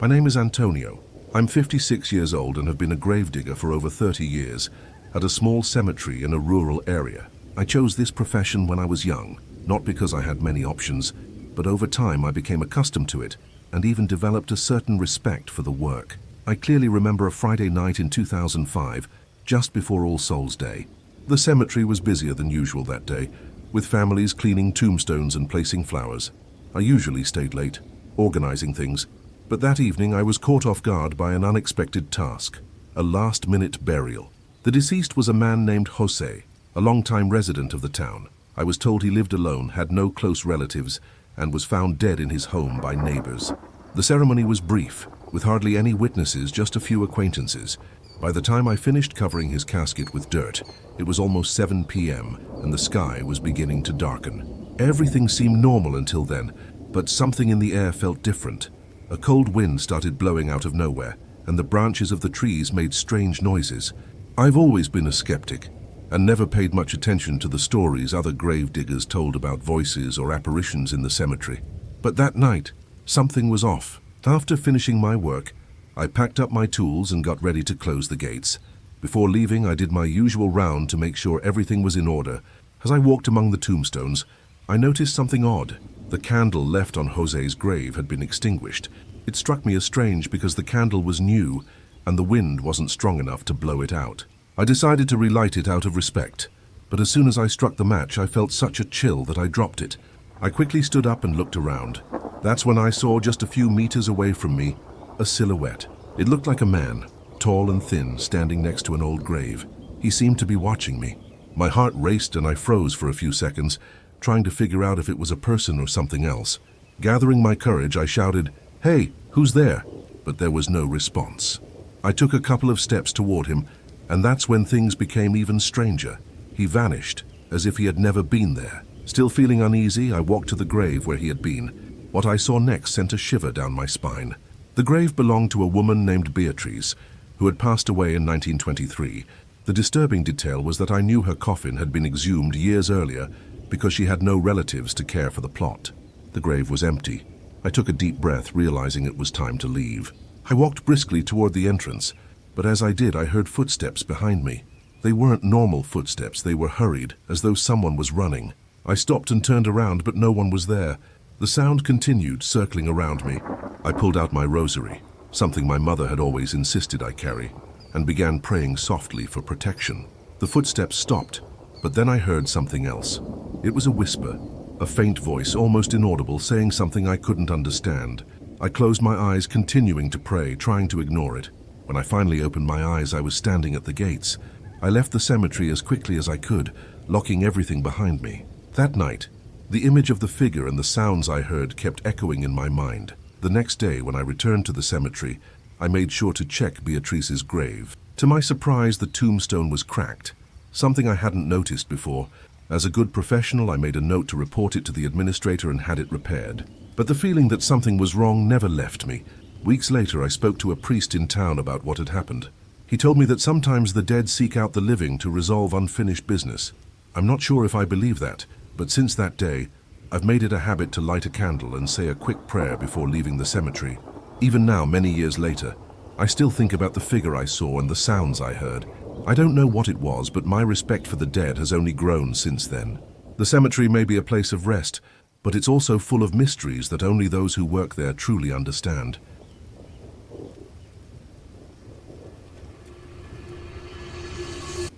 My name is Antonio. I'm 56 years old and have been a gravedigger for over 30 years at a small cemetery in a rural area. I chose this profession when I was young, not because I had many options, but over time I became accustomed to it and even developed a certain respect for the work. I clearly remember a Friday night in 2005, just before All Souls Day. The cemetery was busier than usual that day, with families cleaning tombstones and placing flowers. I usually stayed late, organizing things, but that evening I was caught off guard by an unexpected task, a last-minute burial. The deceased was a man named Jose, a long-time resident of the town. I was told he lived alone, had no close relatives, and was found dead in his home by neighbors. The ceremony was brief, with hardly any witnesses, just a few acquaintances. By the time I finished covering his casket with dirt, it was almost 7 p.m. and the sky was beginning to darken. Everything seemed normal until then, but something in the air felt different. A cold wind started blowing out of nowhere, and the branches of the trees made strange noises. I've always been a skeptic, and never paid much attention to the stories other gravediggers told about voices or apparitions in the cemetery. But that night, something was off. After finishing my work, I packed up my tools and got ready to close the gates. Before leaving, I did my usual round to make sure everything was in order. As I walked among the tombstones, I noticed something odd. The candle left on Jose's grave had been extinguished. It struck me as strange because the candle was new and the wind wasn't strong enough to blow it out. I decided to relight it out of respect, but as soon as I struck the match, I felt such a chill that I dropped it. I quickly stood up and looked around. That's when I saw, just a few meters away from me, a silhouette. It looked like a man, tall and thin, standing next to an old grave. He seemed to be watching me. My heart raced and I froze for a few seconds, trying to figure out if it was a person or something else. Gathering my courage, I shouted, "Hey, who's there?" But there was no response. I took a couple of steps toward him, and that's when things became even stranger. He vanished, as if he had never been there. Still feeling uneasy, I walked to the grave where he had been. What I saw next sent a shiver down my spine. The grave belonged to a woman named Beatrice, who had passed away in 1923. The disturbing detail was that I knew her coffin had been exhumed years earlier because she had no relatives to care for the plot. The grave was empty. I took a deep breath, realizing it was time to leave. I walked briskly toward the entrance, but as I did, I heard footsteps behind me. They weren't normal footsteps, they were hurried, as though someone was running. I stopped and turned around, but no one was there. The sound continued, circling around me. I pulled out my rosary, something my mother had always insisted I carry, and began praying softly for protection. The footsteps stopped, but then I heard something else. It was a whisper, a faint voice, almost inaudible, saying something I couldn't understand. I closed my eyes, continuing to pray, trying to ignore it. When I finally opened my eyes, I was standing at the gates. I left the cemetery as quickly as I could, locking everything behind me. That night, the image of the figure and the sounds I heard kept echoing in my mind. The next day, when I returned to the cemetery, I made sure to check Beatrice's grave. To my surprise, the tombstone was cracked, something I hadn't noticed before. As a good professional, I made a note to report it to the administrator and had it repaired. But the feeling that something was wrong never left me. Weeks later, I spoke to a priest in town about what had happened. He told me that sometimes the dead seek out the living to resolve unfinished business. I'm not sure if I believe that, but since that day, I've made it a habit to light a candle and say a quick prayer before leaving the cemetery. Even now, many years later, I still think about the figure I saw and the sounds I heard. I don't know what it was, but my respect for the dead has only grown since then. The cemetery may be a place of rest, but it's also full of mysteries that only those who work there truly understand.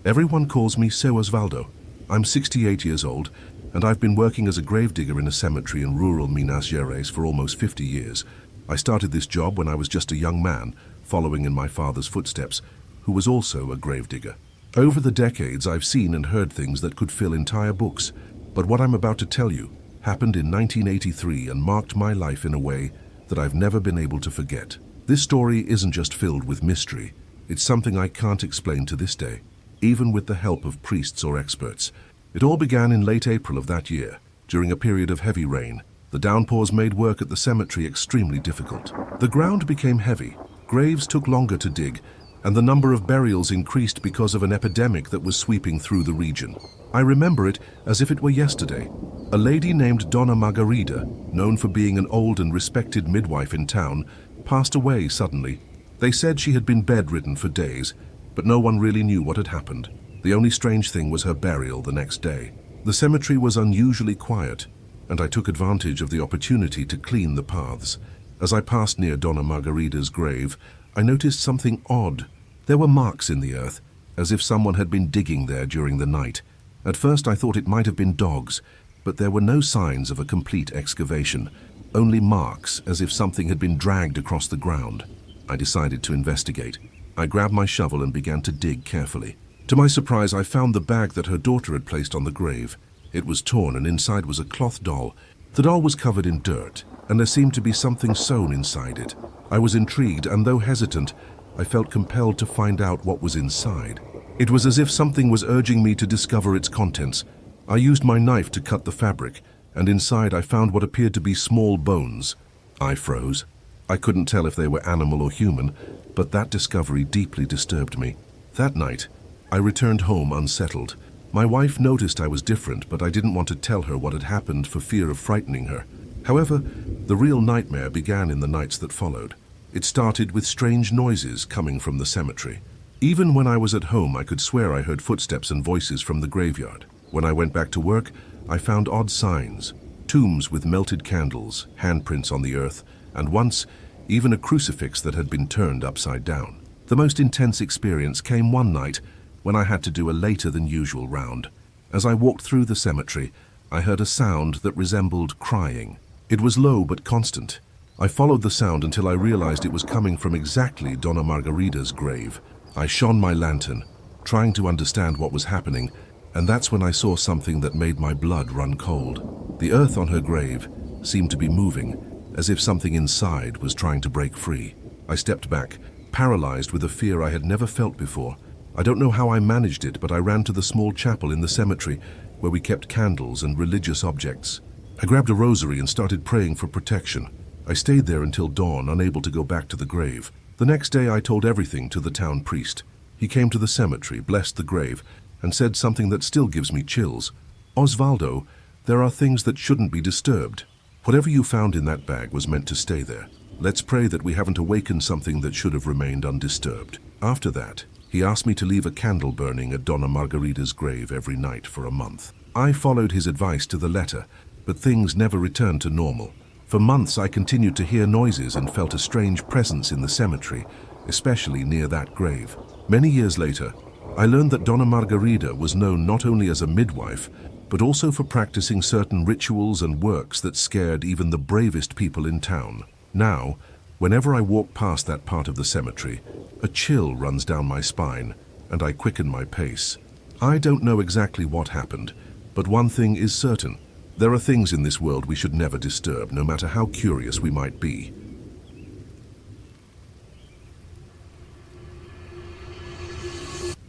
Everyone calls me Seu Osvaldo. I'm 68 years old, and I've been working as a gravedigger in a cemetery in rural Minas Gerais for almost 50 years. I started this job when I was just a young man, following in my father's footsteps, who was also a gravedigger. Over the decades, I've seen and heard things that could fill entire books, but what I'm about to tell you happened in 1983 and marked my life in a way that I've never been able to forget. This story isn't just filled with mystery, it's something I can't explain to this day, even with the help of priests or experts. It all began in late April of that year, during a period of heavy rain. The downpours made work at the cemetery extremely difficult. The ground became heavy, graves took longer to dig, and the number of burials increased because of an epidemic that was sweeping through the region. I remember it as if it were yesterday. A lady named Donna Margarida, known for being an old and respected midwife in town, passed away suddenly. They said she had been bedridden for days, but no one really knew what had happened. The only strange thing was her burial the next day. The cemetery was unusually quiet, and I took advantage of the opportunity to clean the paths. As I passed near Donna Margarita's grave, I noticed something odd. There were marks in the earth, as if someone had been digging there during the night. At first I thought it might have been dogs, but there were no signs of a complete excavation, only marks as if something had been dragged across the ground. I decided to investigate. I grabbed my shovel and began to dig carefully. To my surprise, I found the bag that her daughter had placed on the grave. It was torn and inside was a cloth doll. The doll was covered in dirt, and there seemed to be something sewn inside it. I was intrigued, and though hesitant, I felt compelled to find out what was inside. It was as if something was urging me to discover its contents. I used my knife to cut the fabric, and inside I found what appeared to be small bones. I froze. I couldn't tell if they were animal or human, but that discovery deeply disturbed me. That night, I returned home unsettled. My wife noticed I was different, but I didn't want to tell her what had happened for fear of frightening her. However, the real nightmare began in the nights that followed. It started with strange noises coming from the cemetery. Even when I was at home, I could swear I heard footsteps and voices from the graveyard. When I went back to work, I found odd signs. Tombs with melted candles, handprints on the earth, and once, even a crucifix that had been turned upside down. The most intense experience came one night when I had to do a later than usual round. As I walked through the cemetery, I heard a sound that resembled crying. It was low but constant. I followed the sound until I realized it was coming from exactly Donna Margarita's grave. I shone my lantern, trying to understand what was happening, and that's when I saw something that made my blood run cold. The earth on her grave seemed to be moving, as if something inside was trying to break free. I stepped back, paralyzed with a fear I had never felt before. I don't know how I managed it, but I ran to the small chapel in the cemetery where we kept candles and religious objects. I grabbed a rosary and started praying for protection. I stayed there until dawn, unable to go back to the grave. The next day I told everything to the town priest. He came to the cemetery, blessed the grave, and said something that still gives me chills. "Osvaldo, there are things that shouldn't be disturbed. Whatever you found in that bag was meant to stay there. Let's pray that we haven't awakened something that should have remained undisturbed." After that, he asked me to leave a candle burning at Donna Margarita's grave every night for a month. I followed his advice to the letter, but things never returned to normal. For months I continued to hear noises and felt a strange presence in the cemetery, especially near that grave. Many years later, I learned that Donna Margarita was known not only as a midwife, but also for practicing certain rituals and works that scared even the bravest people in town. Now, whenever I walk past that part of the cemetery, a chill runs down my spine, and I quicken my pace. I don't know exactly what happened, but one thing is certain. There are things in this world we should never disturb, no matter how curious we might be.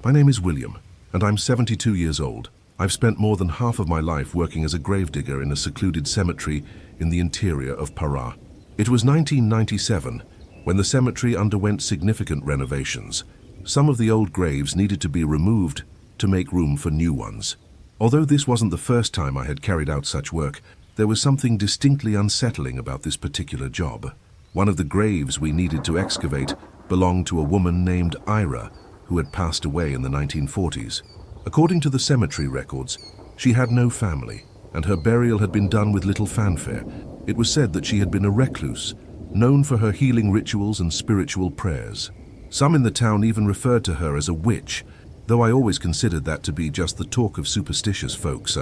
My name is William, and I'm 72 years old. I've spent more than half of my life working as a gravedigger in a secluded cemetery in the interior of Pará. It was 1997 when the cemetery underwent significant renovations. Some of the old graves needed to be removed to make room for new ones. Although this wasn't the first time I had carried out such work, there was something distinctly unsettling about this particular job. One of the graves we needed to excavate belonged to a woman named Ira, who had passed away in the 1940s. According to the cemetery records, she had no family, and her burial had been done with little fanfare. It was said that she had been a recluse, known for her healing rituals and spiritual prayers. Some in the town even referred to her as a witch, though I always considered that to be just the talk of superstitious folks.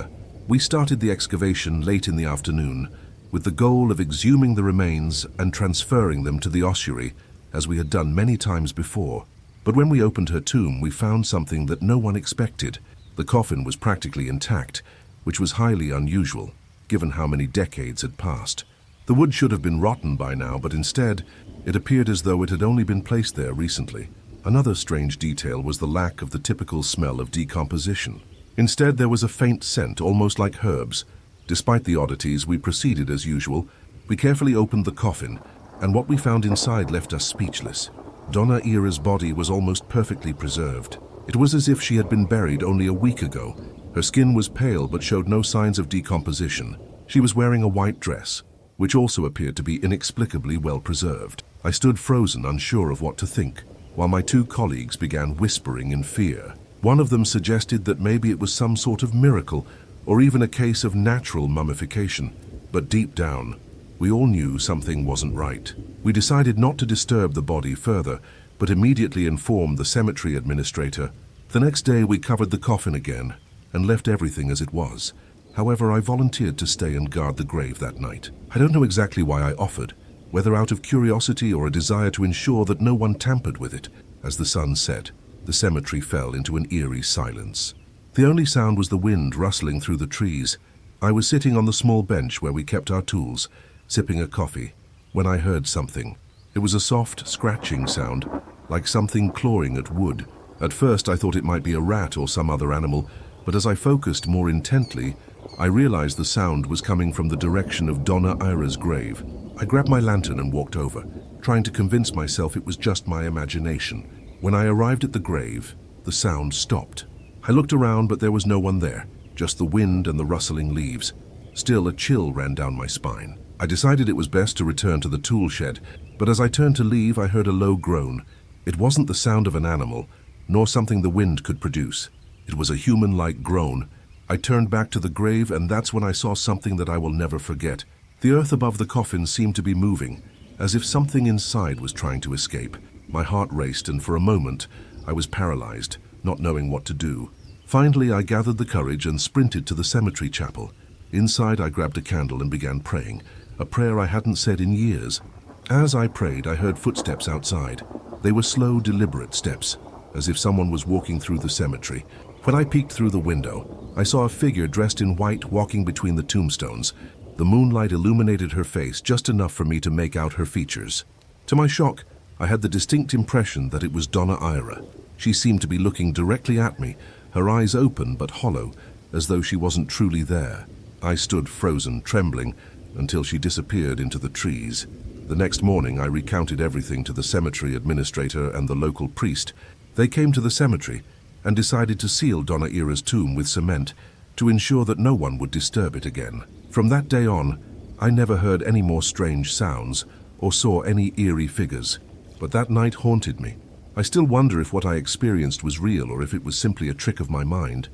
We started the excavation late in the afternoon, with the goal of exhuming the remains and transferring them to the ossuary, as we had done many times before. But when we opened her tomb, we found something that no one expected. The coffin was practically intact, which was highly unusual, given how many decades had passed. The wood should have been rotten by now, but instead, it appeared as though it had only been placed there recently. Another strange detail was the lack of the typical smell of decomposition. Instead, there was a faint scent, almost like herbs. Despite the oddities, we proceeded as usual. We carefully opened the coffin, and what we found inside left us speechless. Donna Ira's body was almost perfectly preserved. It was as if she had been buried only a week ago. Her skin was pale but showed no signs of decomposition. She was wearing a white dress, which also appeared to be inexplicably well preserved. I stood frozen, unsure of what to think, while my two colleagues began whispering in fear. One of them suggested that maybe it was some sort of miracle, or even a case of natural mummification. But deep down, we all knew something wasn't right. We decided not to disturb the body further, but immediately informed the cemetery administrator. The next day we covered the coffin again and left everything as it was. However, I volunteered to stay and guard the grave that night. I don't know exactly why I offered, whether out of curiosity or a desire to ensure that no one tampered with it. As the sun set, the cemetery fell into an eerie silence. The only sound was the wind rustling through the trees. I was sitting on the small bench where we kept our tools, sipping a coffee, when I heard something. It was a soft, scratching sound, like something clawing at wood. At first I thought it might be a rat or some other animal, but as I focused more intently, I realized the sound was coming from the direction of Donna Ira's grave. I grabbed my lantern and walked over, trying to convince myself it was just my imagination. When I arrived at the grave, the sound stopped. I looked around, but there was no one there, just the wind and the rustling leaves. Still, a chill ran down my spine. I decided it was best to return to the tool shed, but as I turned to leave, I heard a low groan. It wasn't the sound of an animal, nor something the wind could produce. It was a human-like groan. I turned back to the grave, and that's when I saw something that I will never forget. The earth above the coffin seemed to be moving, as if something inside was trying to escape. My heart raced, and for a moment, I was paralyzed, not knowing what to do. Finally, I gathered the courage and sprinted to the cemetery chapel. Inside, I grabbed a candle and began praying, a prayer I hadn't said in years. As I prayed, I heard footsteps outside. They were slow, deliberate steps, as if someone was walking through the cemetery. When I peeked through the window, I saw a figure dressed in white walking between the tombstones. The moonlight illuminated her face just enough for me to make out her features. To my shock, I had the distinct impression that it was Donna Ira. She seemed to be looking directly at me, her eyes open but hollow, as though she wasn't truly there. I stood frozen, trembling, until she disappeared into the trees. The next morning, I recounted everything to the cemetery administrator and the local priest. They came to the cemetery and decided to seal Donna Ira's tomb with cement to ensure that no one would disturb it again. From that day on, I never heard any more strange sounds or saw any eerie figures, but that night haunted me. I still wonder if what I experienced was real or if it was simply a trick of my mind.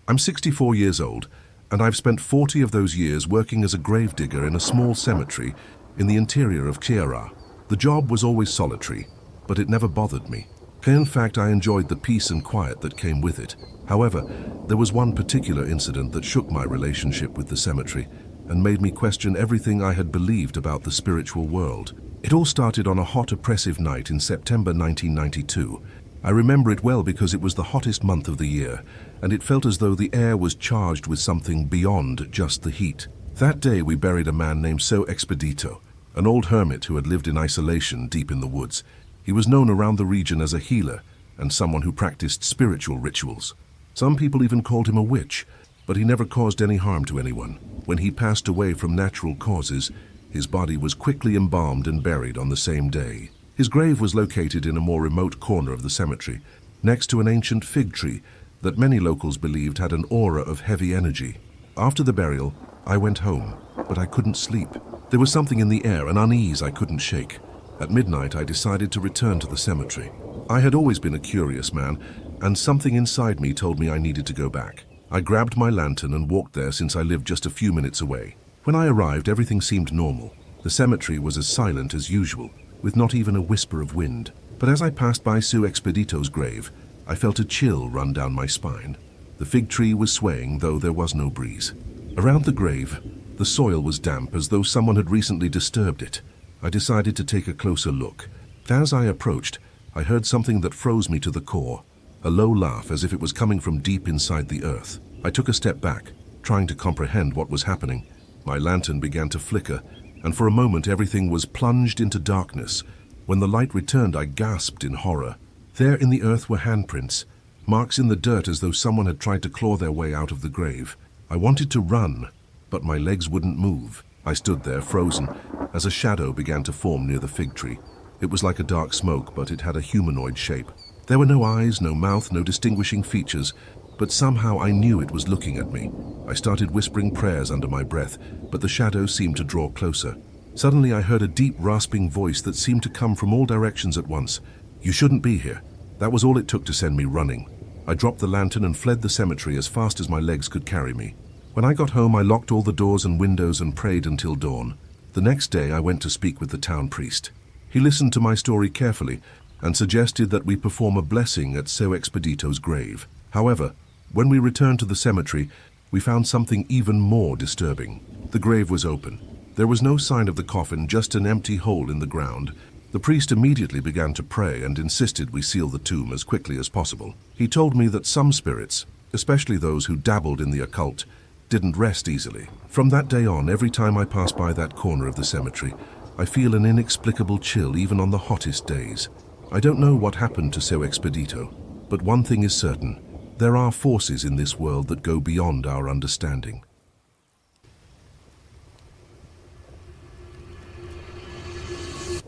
I'm 64 years old, and I've spent 40 of those years working as a gravedigger in a small cemetery in the interior of Chiara. The job was always solitary, but it never bothered me. In fact, I enjoyed the peace and quiet that came with it. However, there was one particular incident that shook my relationship with the cemetery and made me question everything I had believed about the spiritual world. It all started on a hot, oppressive night in September 1992. I remember it well because it was the hottest month of the year, and it felt as though the air was charged with something beyond just the heat. That day we buried a man named So Expedito, an old hermit who had lived in isolation deep in the woods. He was known around the region as a healer and someone who practiced spiritual rituals. Some people even called him a witch, but he never caused any harm to anyone. When he passed away from natural causes, his body was quickly embalmed and buried on the same day. His grave was located in a more remote corner of the cemetery, next to an ancient fig tree that many locals believed had an aura of heavy energy. After the burial, I went home, but I couldn't sleep. There was something in the air, an unease I couldn't shake. At midnight, I decided to return to the cemetery. I had always been a curious man, and something inside me told me I needed to go back. I grabbed my lantern and walked there since I lived just a few minutes away. When I arrived, everything seemed normal. The cemetery was as silent as usual, with not even a whisper of wind. But as I passed by Sue Expedito's grave, I felt a chill run down my spine. The fig tree was swaying, though there was no breeze. Around the grave, the soil was damp, as though someone had recently disturbed it. I decided to take a closer look. As I approached, I heard something that froze me to the core, a low laugh as if it was coming from deep inside the earth. I took a step back, trying to comprehend what was happening. My lantern began to flicker, and for a moment everything was plunged into darkness. When the light returned, I gasped in horror. There in the earth were handprints, marks in the dirt as though someone had tried to claw their way out of the grave. I wanted to run, but my legs wouldn't move. I stood there, frozen, as a shadow began to form near the fig tree. It was like a dark smoke, but it had a humanoid shape. There were no eyes, no mouth, no distinguishing features, but somehow I knew it was looking at me. I started whispering prayers under my breath, but the shadow seemed to draw closer. Suddenly I heard a deep, rasping voice that seemed to come from all directions at once. "You shouldn't be here." That was all it took to send me running. I dropped the lantern and fled the cemetery as fast as my legs could carry me. When I got home, I locked all the doors and windows and prayed until dawn. The next day, I went to speak with the town priest. He listened to my story carefully and suggested that we perform a blessing at Seu Expedito's grave. However, when we returned to the cemetery, we found something even more disturbing. The grave was open. There was no sign of the coffin, just an empty hole in the ground. The priest immediately began to pray and insisted we seal the tomb as quickly as possible. He told me that some spirits, especially those who dabbled in the occult, didn't rest easily. From that day on, every time I pass by that corner of the cemetery, I feel an inexplicable chill even on the hottest days. I don't know what happened to Seu Expedito, but one thing is certain: there are forces in this world that go beyond our understanding.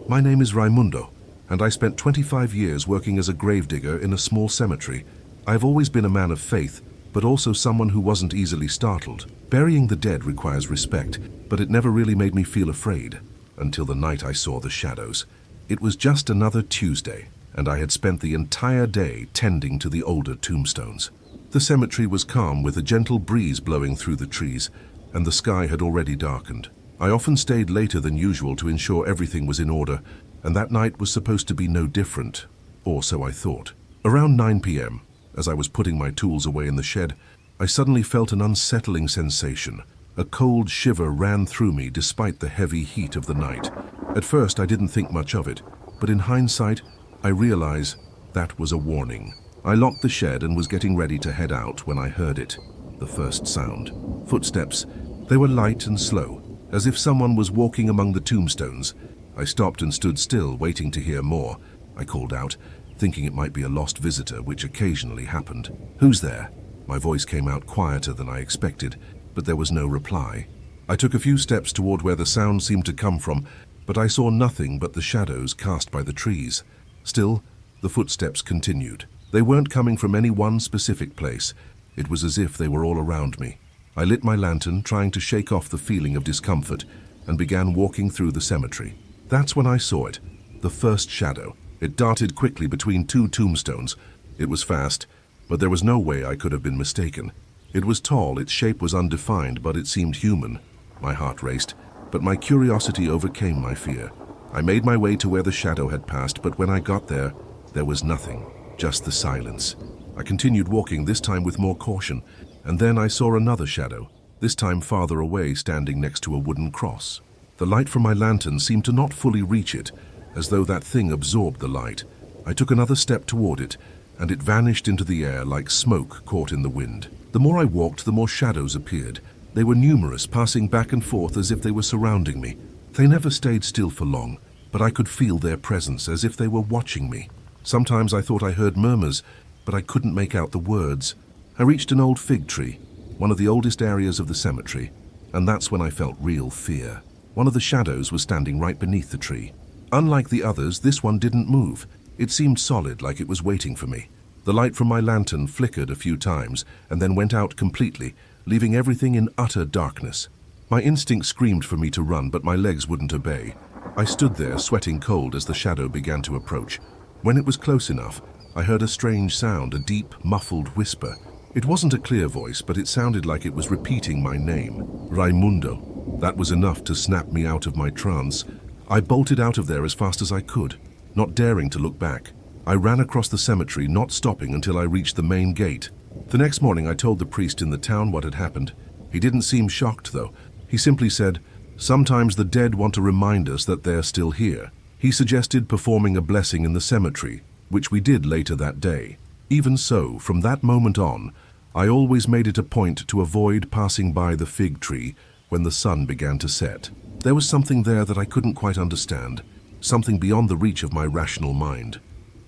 My name is Raimundo, and I spent 25 years working as a gravedigger in a small cemetery. I've always been a man of faith, but also someone who wasn't easily startled. Burying the dead requires respect, but it never really made me feel afraid, until the night I saw the shadows. It was just another Tuesday, and I had spent the entire day tending to the older tombstones. The cemetery was calm, with a gentle breeze blowing through the trees, and the sky had already darkened. I often stayed later than usual to ensure everything was in order, and that night was supposed to be no different, or so I thought. Around 9 p.m., as I was putting my tools away in the shed, I suddenly felt an unsettling sensation. A cold shiver ran through me despite the heavy heat of the night. At first, I didn't think much of it, but in hindsight, I realized that was a warning. I locked the shed and was getting ready to head out when I heard it. The first sound. Footsteps. They were light and slow, as if someone was walking among the tombstones. I stopped and stood still, waiting to hear more. I called out, thinking it might be a lost visitor, which occasionally happened. "Who's there?" My voice came out quieter than I expected, but there was no reply. I took a few steps toward where the sound seemed to come from, but I saw nothing but the shadows cast by the trees. Still, the footsteps continued. They weren't coming from any one specific place. It was as if they were all around me. I lit my lantern, trying to shake off the feeling of discomfort, and began walking through the cemetery. That's when I saw it, the first shadow. It darted quickly between two tombstones. It was fast, but there was no way I could have been mistaken. It was tall, its shape was undefined, but it seemed human. My heart raced, but my curiosity overcame my fear. I made my way to where the shadow had passed, but when I got there was nothing, just the silence. I continued walking, this time with more caution, and then I saw another shadow, this time farther away, standing next to a wooden cross. The light from my lantern seemed to not fully reach it, as though that thing absorbed the light. I took another step toward it, and it vanished into the air like smoke caught in the wind. The more I walked, the more shadows appeared. They were numerous, passing back and forth as if they were surrounding me. They never stayed still for long, but I could feel their presence, as if they were watching me. Sometimes I thought I heard murmurs, but I couldn't make out the words. I reached an old fig tree, one of the oldest areas of the cemetery, and that's when I felt real fear. One of the shadows was standing right beneath the tree. Unlike the others, this one didn't move. It seemed solid, like it was waiting for me. The light from my lantern flickered a few times and then went out completely, leaving everything in utter darkness. My instinct screamed for me to run, but my legs wouldn't obey. I stood there, sweating cold, as the shadow began to approach. When it was close enough, I heard a strange sound, a deep, muffled whisper. It wasn't a clear voice, but it sounded like it was repeating my name, Raimundo. That was enough to snap me out of my trance. I bolted out of there as fast as I could, not daring to look back. I ran across the cemetery, not stopping until I reached the main gate. The next morning, I told the priest in the town what had happened. He didn't seem shocked, though. He simply said, "Sometimes the dead want to remind us that they're still here." He suggested performing a blessing in the cemetery, which we did later that day. Even so, from that moment on, I always made it a point to avoid passing by the fig tree when the sun began to set. There was something there that I couldn't quite understand, something beyond the reach of my rational mind.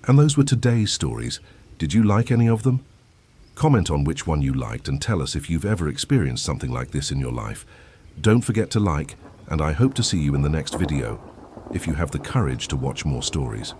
And those were today's stories. Did you like any of them? Comment on which one you liked and tell us if you've ever experienced something like this in your life. Don't forget to like, and I hope to see you in the next video, if you have the courage to watch more stories.